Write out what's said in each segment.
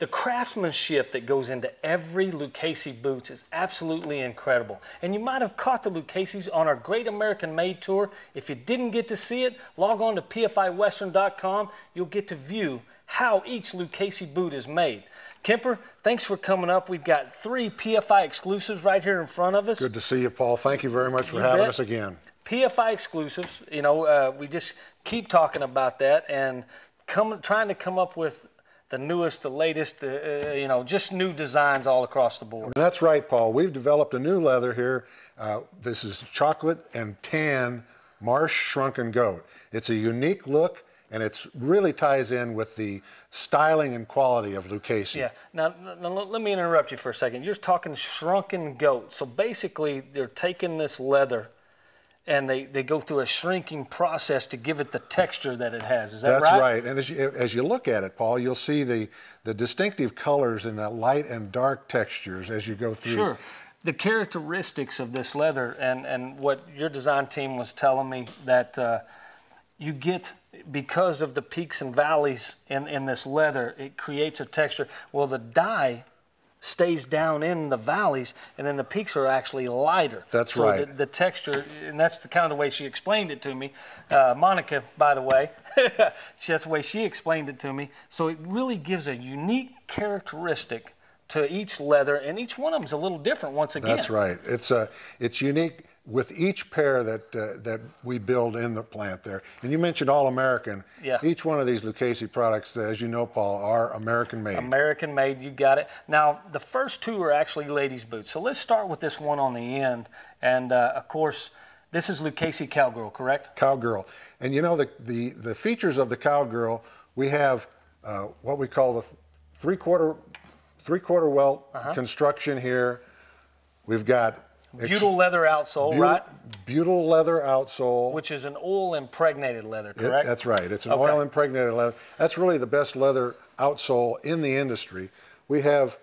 The craftsmanship that goes into every Lucchese boots is absolutely incredible. And you might have caught the Lucchese's on our Great American Made tour. If you didn't get to see it, log on to pfiwestern.com. You'll get to view how each Lucchese boot is made. Kemper, thanks for coming up. We've got 3 PFI exclusives right here in front of us. Good to see you, Paul. Thank you very much for having us again. PFI exclusives, you know, we just keep talking about that and trying to come up with the newest, the latest, you know, just new designs all across the board. That's right, Paul. We've developed a new leather here. This is chocolate and tan Marsh Shrunken Goat. It's a unique look, and it really ties in with the styling and quality of Lucchese. Yeah. Now, let me interrupt you for a second. You're talking Shrunken Goat. So basically, they're taking this leather and they go through a shrinking process to give it the texture that it has. Is that right? That's right. And as you look at it, Paul, you'll see the distinctive colors in the light and dark textures as you go through. Sure. The characteristics of this leather and what your design team was telling me that you get, because of the peaks and valleys in this leather, it creates a texture. Well, the dye stays down in the valleys, and then the peaks are actually lighter. That's right. So the texture, and that's the kind of the way she explained it to me. Monica, by the way, that's the way she explained it to me. So it really gives a unique characteristic to each leather, and each one of them is a little different once again. That's right. It's unique with each pair that we build in the plant there. And you mentioned all American. Yeah. Each one of these Lucchese products, as you know, Paul, are American made. American made, you got it. Now, the first 2 are actually ladies' boots. So let's start with this one on the end. And of course, this is Lucchese Cowgirl, correct? Cowgirl. And you know, the features of the Cowgirl, we have what we call the three-quarter welt construction here. We've got butyl leather outsole, right? Butyl leather outsole. Which is an oil-impregnated leather, correct? That's right. It's an oil-impregnated leather. That's really the best leather outsole in the industry. We have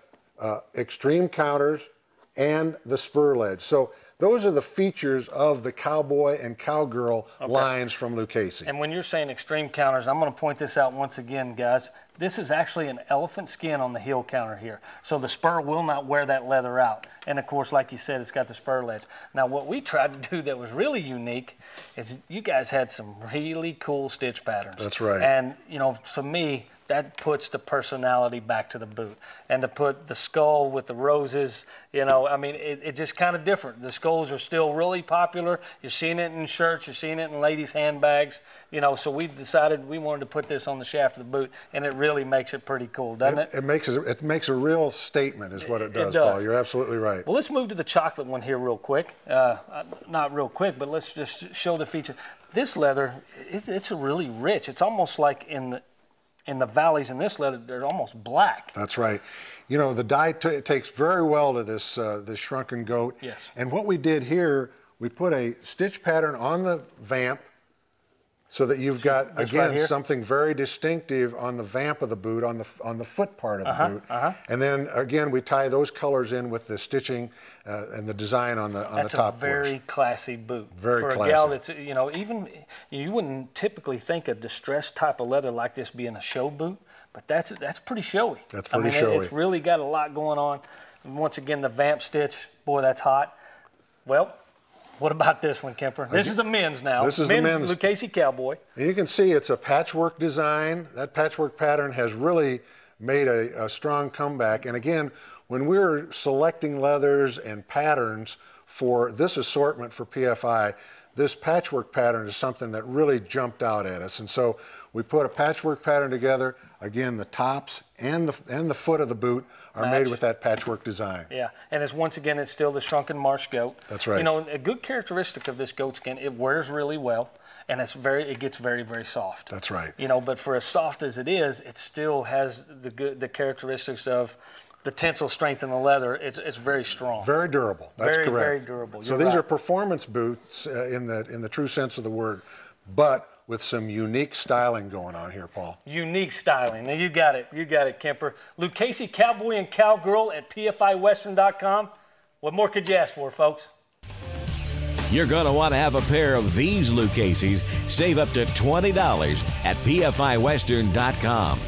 extreme counters and the spur ledge. So those are the features of the Cowboy and Cowgirl lines from Lucchese. And when you're saying extreme counters, I'm going to point this out once again, guys. This is actually an elephant skin on the heel counter here. So the spur will not wear that leather out. And of course, like you said, it's got the spur ledge. Now, what we tried to do that was really unique is you guys had some really cool stitch patterns. That's right. And, you know, to me, that puts the personality back to the boot. And to put the skull with the roses, you know, I mean, it's just kind of different. The skulls are still really popular. You're seeing it in shirts, you're seeing it in ladies' handbags, you know, so we decided we wanted to put this on the shaft of the boot, and it really makes it pretty cool, doesn't it? It makes a real statement is what it does, Paul. You're absolutely right. Well, let's move to the chocolate one here real quick. Not real quick, but let's just show the feature. This leather, it's really rich. It's almost like in the valleys in this leather, they're almost black. That's right. You know, the dye takes very well to this Shrunken Goat. Yes. And what we did here, we put a stitch pattern on the vamp so that you've got, again, right something very distinctive on the vamp of the boot, on the foot part of the boot. And then, again, we tie those colors in with the stitching and the design on the top portion. That's a very classy boot. Very classy. For a gal that's, you know, even, you wouldn't typically think a distressed type of leather like this being a show boot, but that's pretty showy. That's pretty showy. It's really got a lot going on. And once again, the vamp stitch, boy, that's hot. Well, what about this one, Kemper? This is a men's now. This is the men's Lucchese Cowboy. And you can see it's a patchwork design. That patchwork pattern has really made a strong comeback. And again, when we're selecting leathers and patterns for this assortment for PFI, this patchwork pattern is something that really jumped out at us. And so we put a patchwork pattern together. Again, the tops and the foot of the boot are made with that patchwork design. Yeah, and once again, it's still the Shrunken Marsh Goat. That's right. You know, a good characteristic of this goat skin, it wears really well, and it gets very, very soft. That's right. You know, but for as soft as it is, it still has the characteristics of the tensile strength in the leather. It's very strong. Very durable. That's correct. Very durable. So these are performance boots in the true sense of the word, but with some unique styling going on here, Paul. Unique styling. Now you got it, Kemper. Lucchese Cowboy and Cowgirl at pfiwestern.com. What more could you ask for, folks? You're going to want to have a pair of these Lucchese's. Save up to $20 at pfiwestern.com.